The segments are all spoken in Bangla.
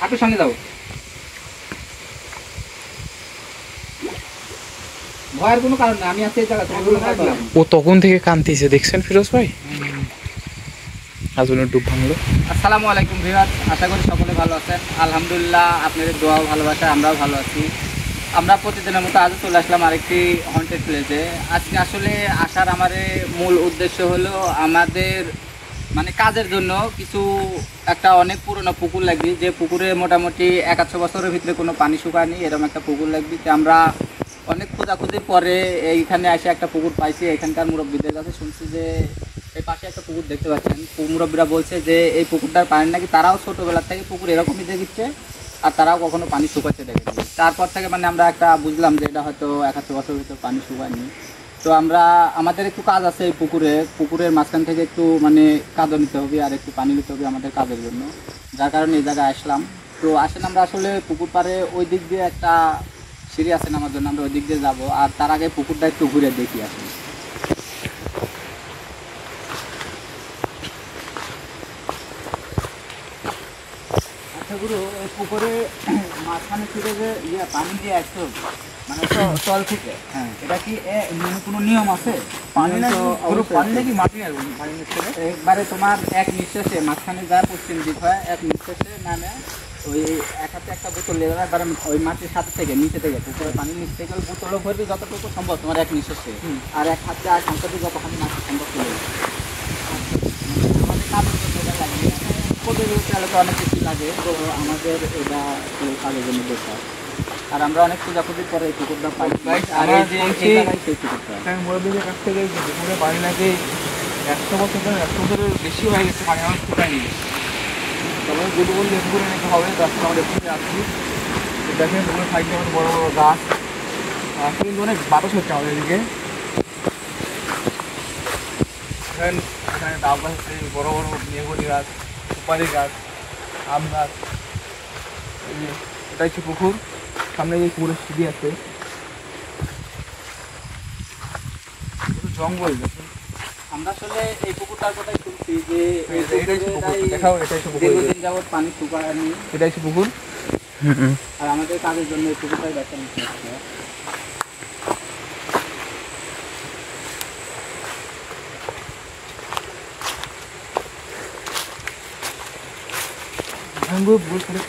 আপনার সঙ্গে যাবো। ভয়ের কোনো কারণ নেই, আমি আছি এই জায়গাতে। ও তখন থেকে কাঁদতেছে, দেখছেন ফিরোজ ভাই? আজনের ডুব ভাঙলো। আসসালামু আলাইকুম ভিউয়ার্স, আশা করি সকলে ভালো আছেন। আলহামদুলিল্লাহ, আপনাদের দোয়া ও ভালোবাসা আমরাও ভালো আছি। আমরা প্রতিদিনের মতো আজও চলে আসলাম আরেকটি হন্টেড প্লেসে। আজকে আসলে আসার আমার মূল উদ্দেশ্য হলো আমাদের মানে কাজের জন্য কিছু একটা অনেক পুরনো পুকুর লাগবে, যে পুকুরে মোটামুটি 100 বছরের ভিতরে কোনো পানি শুকায়নি, এরকম একটা পুকুর লাগবে। যে আমরা অনেক খোঁজাখুঁজির পরে এইখানে এসে একটা পুকুর পাইছি। এখানকার মুরব্বীদের কাছে শুনছি যে এই পাশে একটা পুকুর দেখতে পাচ্ছেন, মুরব্বীরা বলছে যে এই পুকুরটার পানি নাকি তারাও ছোটোবেলার থেকে পুকুর এরকমই দেখছে, আর তারাও কখনো পানি শুকাতে দেখেনি। তারপর থেকে মানে আমরা একটা বুঝলাম যে এটা হয়তো 100 বছরের ভিতরে পানি শুকায়নি। তো আমরা আমাদের একটু কাজ আছে এই পুকুরের মাঝখান থেকে একটু মানে কাদও নিতে হবে আর একটু পানি নিতে হবে আমাদের কাজের জন্য, যার কারণে এই জায়গায় আসলাম। তো আসেন আমরা আসলে পুকুর পাড়ে ওই দিক দিয়ে একটা সিঁড়ি আছে নামার জন্য, আমরা ওই দিক দিয়ে যাবো, আর তার আগে পুকুরটা একটু ঘুরে দেখি আসলে। আচ্ছা গুরু, এই পুকুরে মাঝখানে থেকে যে পানি দিয়ে একটু মানে তল থেকে, হ্যাঁ, এটা কি কোনো নিয়ম আছে? পানি নাকি মাটি একবারে তোমার এক নিঃশ্বাসে মাঝখানে যা পশ্চিম দিক হয়, এক নিঃশ্বাসে নামে ওই এক হাতে একটা বোতল লেগে যায়, এবার ওই মাটির সাথে থেকে নিচে থেকে পুকুরের পানি নিচে থেকে বোতলও ভরবে যতটুকু সম্ভব তোমার এক নিঃশ্বাসে, আর এক হাতে আর সংসারে যতখানি মাটি সম্ভব তুলে আমাদের কাজের জন্য এটা লাগে। প্রতিদিন চালকে অনেক কিছু লাগে, তো আমাদের এটা কাজের জন্য দরকার। আর আমরা অনেক খোঁজাখুঁজির পরে এই পুকুরটা পাই। আর এই যে সেই পুকুরটা মুরব্বীদের কাছ থেকে পুকুরে পানি নাকি 100 বছরের বেশি হয়ে গেছে, পানি আমার শুকায়নি। তবে যদি বললে পুকুরে নাকি হবে, রাস্তা আমরা দেখতে আসছি। দেখেন পুকুরের সাইডে আমাদের বড় বড় গাছ, আজকে কিন্তু অনেক বাতাস হচ্ছে আমাদের এদিকে। এখানে ডাব গাছ আছে, বড় বড় মেহগনি গাছ, সুপারি গাছ, আম গাছ। এটা হচ্ছে পুকুর, সামনে যে পুকুরের সিঁড়ি আছে, জঙ্গল। আমরা আসলে এই পুকুরটার কথাই শুনছি যে দীর্ঘদিন দীর্ঘদিন যাবৎ পানি শুকায়নি। এটাই হচ্ছে পুকুর। আর আমাদের কাজের জন্য এই পুকুরটাই ব্যবসা নিতে হচ্ছে।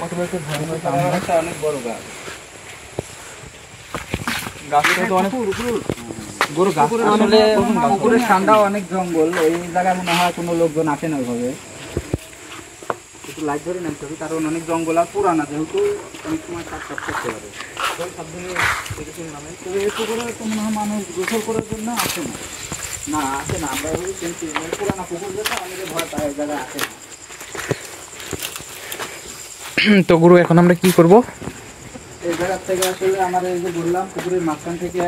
কত বছর অনেক বড় গাছ, গাছটা তো অনেক গরু গাছ। আসলে পুকুরের ঠান্ডাও অনেক জঙ্গল, এই জায়গায় মনে হয় কোনো লোকজন আসে না ওইভাবে। একটু লাইট ধরে নামতে হবে, কারণ অনেক জঙ্গল আর পুরানা, যেহেতু অনেক সময় কাজ করতে পারে। তবে এই পুকুরে তো মনে হয় মানুষ গোসল করার জন্য আসে না, না আসে না। আমরা এভাবে শুনছি পুরানা পুকুর যেটা আমাদের ভয় পায়, এই জায়গায় আসে না। তো গুরু এখন আমরা কি করব? এই জায়গার থেকে আসলে আমার এই যে বললাম পুকুরের মাঝখান থেকে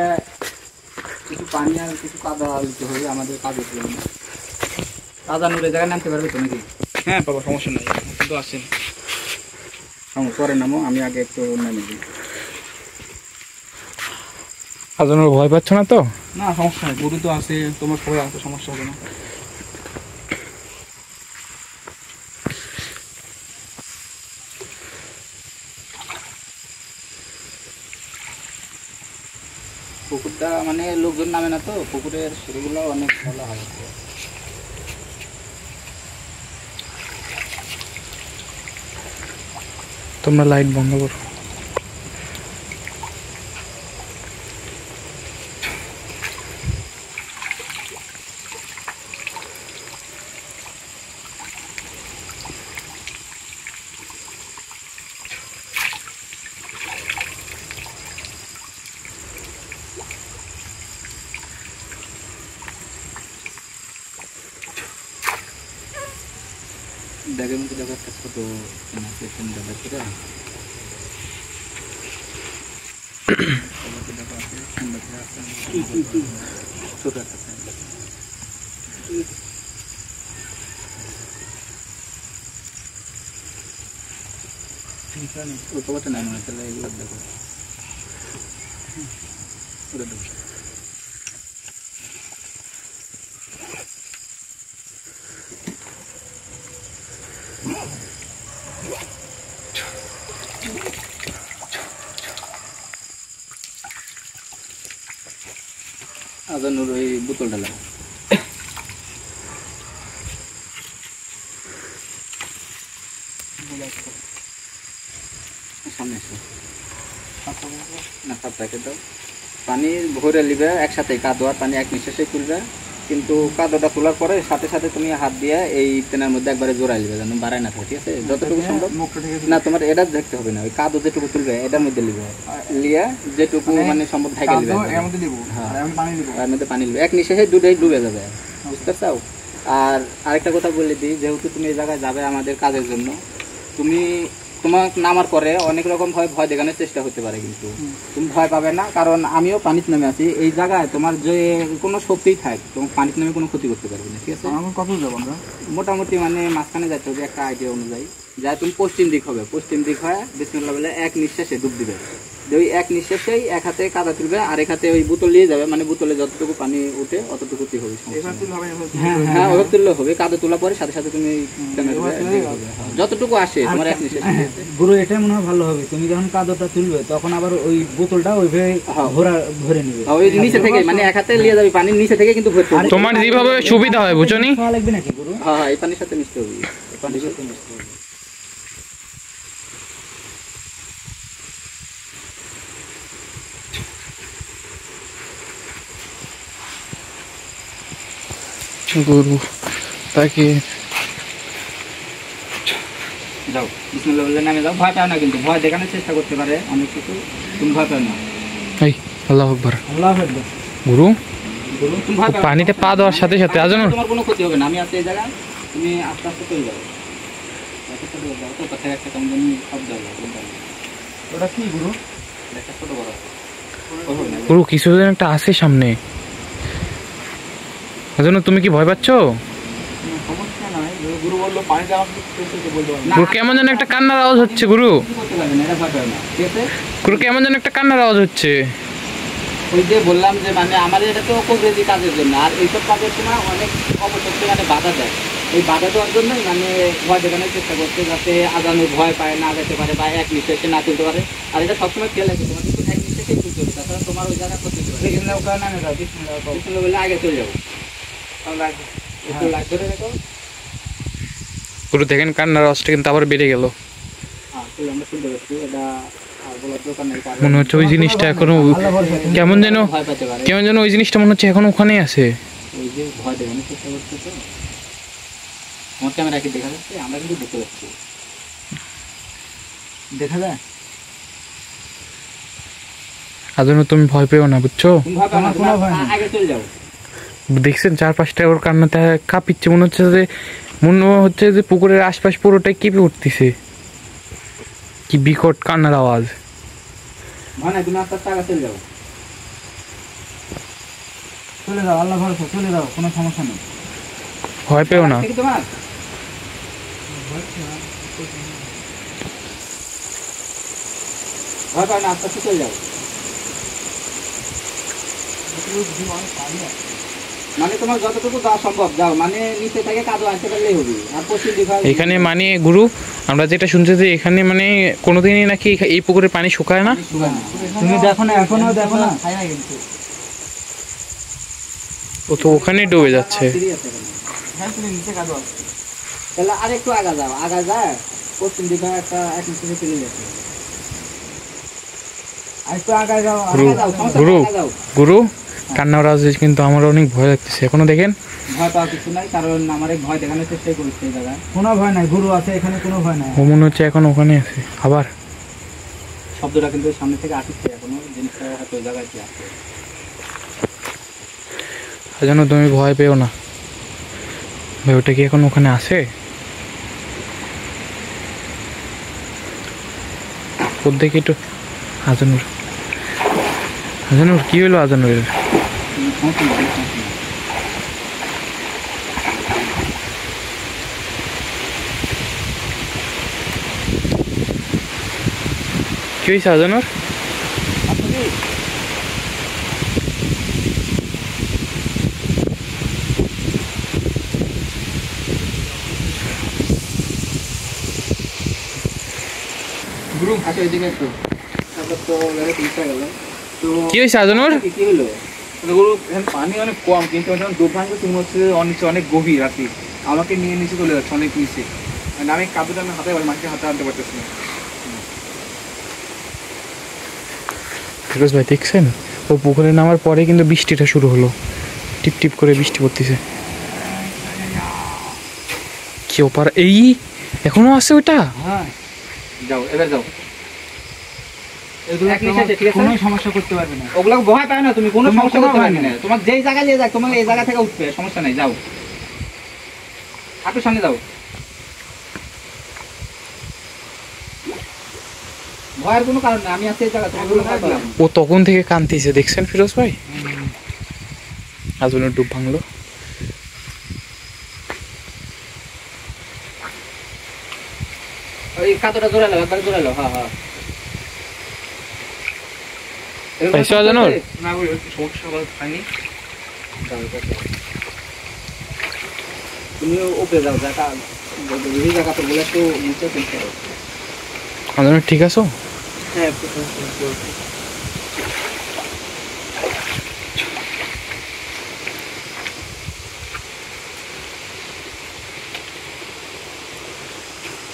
কিছু পানি আর কিছু কাদা দিতে হবে আমাদের কাজের জন্য। কাদা নুরে জায়গায় নামতে পারবে তো নাকি? হ্যাঁ বাবা, সমস্যা নাই, কিন্তু আসেন পরে নামো, আমি আগে একটু নামে দিই। আজনের ভয় পাচ্ছ না তো? না সমস্যা নেই, গরু তো আছে, তোমার সবাই আছে, সমস্যা হবে না। পুকুরটা মানে লোকজন নামে না তো, পুকুরের সিঁড়িগুলো অনেক ভালো হয়। তোমরা লাইট বন্ধ করো। ব্যাগের মধ্যে দেখো একটা ছোট ব্যাগ করে ছোট একটা কত নাই মনে হয়, তাহলে এগুলো দেখো ওটা দেখো। আজানুর ওই বোতলটা লাগা সামনে এসো না সব প্যাকেট দাও পানি ভরে নিবে একসাথে কাদো আর পানি এক নিঃশ্বাসে তুলবে কিন্তু কাদোটা তোলার পরে সাথে সাথে তুমি হাত দিয়ে এই তেনার মধ্যে একবারে জোড়াই নিবে যেন বাড়ায় না থাকে ঠিক আছে যতটুকু সম্ভব না তোমার এটা দেখতে হবে না ওই কাদো যেটুকু তুলবে এটার মধ্যে নিবে লিয়া যেটুকু মানে সম্ভব ঢেকে নিবে হ্যাঁ এর মধ্যে পানি নিবে এক নিঃশ্বাসে দুটোই ডুবে যাবে বুঝতে চাও আর আরেকটা কথা বলে দিই যেহেতু তুমি এই জায়গায় যাবে আমাদের কাজের জন্য তুমি তোমার নামার পরে অনেক রকম ভয় দেখানোর চেষ্টা হতে পারে কিন্তু তুমি ভয় পাবে না কারণ আমিও পানিতে নেমে আছি এই জায়গায় তোমার যে কোনো শক্তিই থাক তোমার পানিতে নেমে কোনো ক্ষতি করতে পারবে না ঠিক আছে কত যাবো আমরা মোটামুটি মানে মাঝখানে যাচ্ছে হবে একটা আইডিয়া অনুযায়ী যা তুমি পশ্চিম দিক হবে পশ্চিম দিক হয় বিসমিল্লাহ বলে এক নিঃশ্বাসে ডুব দিবে যে ওই এক নিঃশ্বাসেই এক হাতে কাদা তুলবে আর এক হাতে ওই বোতল নিয়ে যাবে মানে বোতলে যতটুকু পানি উঠে অতটুকু হবে হ্যাঁ ওভাবে তুললে হবে কাদা তোলা পরে সাথে সাথে তুমি যতটুকু আসে তোমার এক নিঃশ্বাসে গুরু এটাই মনে হয় ভালো হবে তুমি যখন কাদটা তুলবে তখন আবার ওই বোতলটা ওইভাবে ভরে নিবে ওই নিচে থেকে মানে এক হাতে নিয়ে যাবে পানির নিচে থেকে কিন্তু ভরতে হবে তোমার যেভাবে সুবিধা হয় বুঝছো নি খাওয়া লাগবে নাকি গুরু হ্যাঁ এই পানির সাথে মিশতে হবে পানির সাথে মিশতে হবে গুরু তাকে যাও বিসমিল্লাহ বলে নামে যাও ভয় পাও না কিন্তু ভয় দেখানোর চেষ্টা করতে পারে অনেক কিছু তুমি ভয় পাও না এই আল্লাহ আকবার আল্লাহ আকবার গুরু বলুন তুমি ভয় পাও পানিতে পা দেওয়ার সাথে সাথে আজানুর তোমার কোনো ক্ষতি হবে না আমি আছি এই জায়গা তুমি আস্তে আস্তে চলে যাও তো কোথায় একটা কেমন জানি শব্দ হলো ওটা কি গুরু একটা ছোট বড় গুরু কিছু যেন একটা আছে সামনে আজানুর তুমি কি ভয় পাচ্ছ সমস্যা নাই গুরু বললো পানিতে আমাকে বলতে পারবে গুরু কেমন যেন একটা কান্নার আওয়াজ হচ্ছে গুরু করতে পারবে না এটা ভয় পাও না ঠিক আছে গুরু কেমন যেন একটা কান্নার আওয়াজ হচ্ছে ওই যে বললাম যে মানে আমাদের এটা তো কবিরাজি কাজের জন্য আর এইসব কাজের সময় অনেক অপশক্তি মানে বাধা দেয় এই বাধা দেওয়ার জন্যই মানে ভয় দেখানোর চেষ্টা করছে যাতে আজানুর ভয় পায় না যেতে পারে বা এক নিঃশ্বাসে না তুলতে পারে আর এটা সবসময় খেয়াল রাখবে তোমার কিন্তু এক নিঃশ্বাসেই তুলতে হবে তাছাড়া তোমার ওই জায়গা ক্ষতি হবে বিসমিল্লাহ ওখানে নামে যাও বিসমিল্লাহ বিসমিল্লাহ বলে আগে চলে যাবো একটু লাইট ধরে রেখো গুরু দেখেন কান্নার আওয়াজটা কিন্তু আবার বেড়ে গেল হ্যাঁ আমরা শুনতে পাচ্ছি এটা আর বলার দরকার নেই মনে হচ্ছে ওই জিনিসটা এখনো কেমন যেন ভয় পেতে পারে কেমন যেন ওই জিনিসটা মনে হচ্ছে এখন ওখানেই আছে ওই যে ভয় দেখানোর চেষ্টা করছে তো আমার ক্যামেরা কি দেখা যাচ্ছে আমরা কিন্তু দেখতে পাচ্ছি দেখা যায় আজানুর তুমি ভয় পেও না বুঝছো তুমি ভয় পাও না আমার কোনো ভয় নেই। আগে চলে যাও দেখছেন চারপাশটা ওর কান্নাতে কাঁপিচ্ছে মনে হচ্ছে যে পুকুরের আশপাশ পুরোটাই কেঁপে উঠতেছে কি বিকট কান্নার আওয়াজ ভয় নাই তুমি আস্তে আস্তে আগে চলে যাও চলে যাও আল্লাহ ভরসা চলে যাও কোনো সমস্যা নেই ভয় পেও না ঠিক তোমার ভয় পাও না আস্তে আস্তে চলে যাও মানে তোমার যতটুকু যাওয়া সম্ভব যাও মানে নিচে থেকে কাদো আনতে পারলেই হবে আর পশ্চিম দিকে এখানে মানে গুরু আমরা যেটা শুনছি যে এখানে মানে কোনোদিনই নাকি এই পুকুরে পানি শুকায় না তুমি দেখো না এখনো দেখো না ও তো ওখানে ডুবে যাচ্ছে তাহলে আর একটু আগা যাও আগা যায় পশ্চিম দিকে একটা এক নিচে চলে যাচ্ছে আর একটু আগায় যাও গুরু আগা যাও সমস্যা গুরু নেই, আগা যাও গুরু কান্নার আওয়াজ কিন্তু আমার অনেক ভয় লাগতেছে এখনো দেখেন ভয় পাওয়ার কিছু নাই কারণ আমার এই ভয় দেখানোর চেষ্টাই করছে এই জায়গায় কোনো ভয় নাই গুরু আছে এখানে কোনো ভয় নাই ও মনে হচ্ছে এখন ওখানে আছে আবার শব্দটা কিন্তু সামনে থেকে আসছে এখনো জিনিসটা হয়তো ওই জায়গায় কি আছে সেজন্য তুমি ভয় পেও না ভাই ওটা কি এখন ওখানে আছে ওর দেখে একটু আজানুর আজানুর কি হলো আজানুরের সমস্যা নেই, সমস্যা নেই। কি হয়েছে আজানুর গুরু আসো এদিকে একটু তারপর তো লাগে তিনটা গেল তো কি হয়েছে আজানুর কি হলো এগুলো এখানে পানি অনেক কম, কিন্তু যখন ডুব ভাঙতেছে মনে হচ্ছে নিচে অনেক গভীর আর কি, আমাকে নিয়ে নিচে চলে যাচ্ছে অনেক নিচে, মানে আমি কাদুটা আমি হাতে মাটিতে হাতে আনতে পারতেছি না। ফিরোজ ভাই দেখছেন, ও পুকুরে নামার পরে কিন্তু বৃষ্টিটা শুরু হলো, টিপ টিপ করে বৃষ্টি পড়তেছে। কি ওপার এই এখনো আছে ওইটা? হ্যাঁ, যাও এবার যাও, এগুলো এক নিঃশ্বাসে, ঠিক আছে? কোনো সমস্যা করতে পারবে না। ওগুলো ভয় পায় না, তুমি কোনো তোমার সমস্যা কোনো করতে ভয় পারবে না। নেই। তোমার যেই জায়গায় নিয়ে যাক, তোমার এই জায়গা থেকে উঠবে, সমস্যা নাই, যাও হাঁটুর সামনে যাও। ভয়ের কোনো কারণ নেই, আমি আছি এই জায়গা, তোমার কোনো ভয় পাবে না। ও তখন থেকে কাঁদতেছে, দেখছেন ফিরোজ ভাই? আজনের ডুব ভাঙলো। ওই কাঁদোটা জোরালো, একবার জোরালো, হ্যাঁ হ্যাঁ। এরকম পাইছো আজানুর? না ওই সমস্যা আবার হয়নি। যাও, যাও, যাও। তুমি উপরে যাও, জায়গা এই জায়গা তো বলে একটু নিচে ফেলতে হবে। আজনের ঠিক আছো? হ্যাঁ,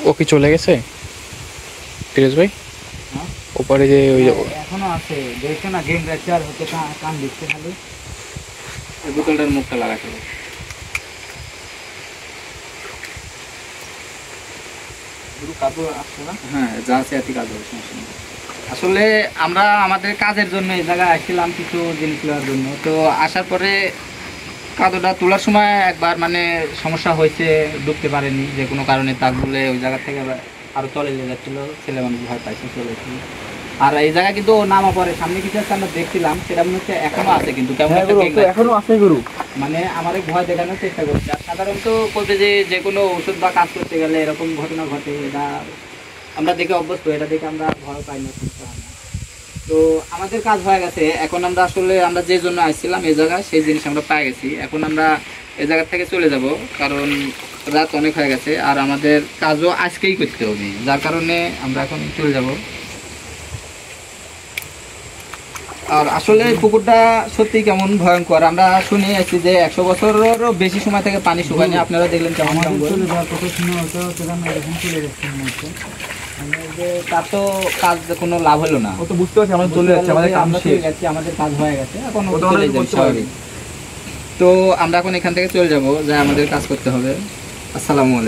ও কি চলে গেছে ফিরোজ ভাই? হ্যাঁ? ওপারে যে ওই এখনো আছে, দেখছো না গেম রাখছে আর হচ্ছে কান দিচ্ছে খালি। এই বোতলটার মুখটা লাগাতে হবে। পুরো কাদু আসছে না। হ্যাঁ, যা আছে এতই কাজ হবে, সমস্যা নেই। আসলে আমরা আমাদের কাজের জন্য এই জায়গায় আসছিলাম কিছু জিনিস নেওয়ার জন্য। তো আসার পরে কাদোটা তোলার সময় একবার মানে সমস্যা হয়েছে, ঢুকতে পারেনি যে কোনো কারণে, তাকগুলো ওই জায়গা থেকে আরো চলে যাচ্ছিলো, ছেলে মানুষ ভয় পাইছে, চলে গেছিল। আর এই জায়গায় কিন্তু নামা পরে সামনে কিছু একটা আমরা দেখছিলাম, সেটা মনে হচ্ছে এখনো আছে, কিন্তু কেমন একটা কেক লাগছে। এখনো আছে গরু। মানে আমার ভয় দেখানোর চেষ্টা করছে। আর সাধারণত বলতে যে কোনো ওষুধ বা কাজ করতে গেলে এরকম ঘটনা ঘটে, এটা আমরা দেখে অভ্যস্ত, এটা দেখে আমরা ভয় পাই না, চিন্তা হয় না। তো আমাদের কাজ হয়ে গেছে, এখন আমরা আসলে আমরা যে জন্য আসছিলাম এই জায়গায়, সেই জিনিস আমরা পেয়ে গেছি। এখন আমরা এই জায়গা থেকে চলে যাব, কারণ রাত অনেক হয়ে গেছে আর আমাদের কাজও আজকেই করতে হবে, যার কারণে আমরা এখন চলে যাব। আর আসলে পুকুরটা সত্যি কেমন ভয়ঙ্কর, আমরা শুনে আসছি যে 100 বছরেরও বেশি সময় থেকে পানি শুকায়নি। আপনারা দেখলেন কেমন আমাদের জঙ্গল। চলে যাওয়ার কথা শুনে হয়তো সেখানে এরকম চলে যাচ্ছে মনে হচ্ছে। মানে যে তার তো কাজ কোনো লাভ হলো না। ও তো বুঝতে পারছি আমরা চলে যাচ্ছি, আমাদের কাম আমরা শেষ। চলে যাচ্ছি, আমাদের কাজ হয়ে গেছে, এখন ও ও তো চলে আমাদের যাবে করতে পারবে। স্বাভাবিক। তো আমরা এখন এখান থেকে চলে যাব, যা আমাদের কাজ করতে হবে। আসসালামু আলাইকুম।